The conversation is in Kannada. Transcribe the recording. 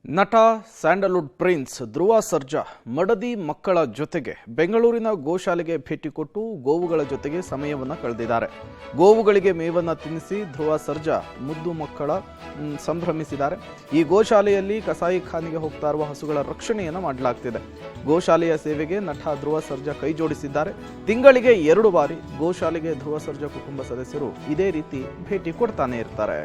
ನಟ ಸ್ಯಾಂಡಲ್ವುಡ್ ಪ್ರಿನ್ಸ್ ಧ್ರುವ ಸರ್ಜಾ ಮಡದಿ ಮಕ್ಕಳ ಜೊತೆಗೆ ಬೆಂಗಳೂರಿನ ಗೋಶಾಲೆಗೆ ಭೇಟಿ ಕೊಟ್ಟು ಗೋವುಗಳ ಜೊತೆಗೆ ಸಮಯವನ್ನು ಕಳೆದಿದ್ದಾರೆ. ಗೋವುಗಳಿಗೆ ಮೇವನ್ನು ತಿನ್ನಿಸಿ ಧ್ರುವ ಸರ್ಜಾ ಮುದ್ದು ಮಕ್ಕಳ ಸಂಭ್ರಮಿಸಿದ್ದಾರೆ. ಈ ಗೋಶಾಲೆಯಲ್ಲಿ ಕಸಾಯಿಖಾನೆಗೆ ಹೋಗ್ತಾ ಇರುವ ಹಸುಗಳ ರಕ್ಷಣೆಯನ್ನು ಮಾಡಲಾಗ್ತಿದೆ. ಗೋಶಾಲೆಯ ಸೇವೆಗೆ ನಟ ಧ್ರುವ ಸರ್ಜಾ ಕೈ ಜೋಡಿಸಿದ್ದಾರೆ. ತಿಂಗಳಿಗೆ 2 ಬಾರಿ ಗೋಶಾಲೆಗೆ ಧ್ರುವ ಸರ್ಜಾ ಕುಟುಂಬ ಸದಸ್ಯರು ಇದೇ ರೀತಿ ಭೇಟಿ ಕೊಡ್ತಾನೆ ಇರ್ತಾರೆ.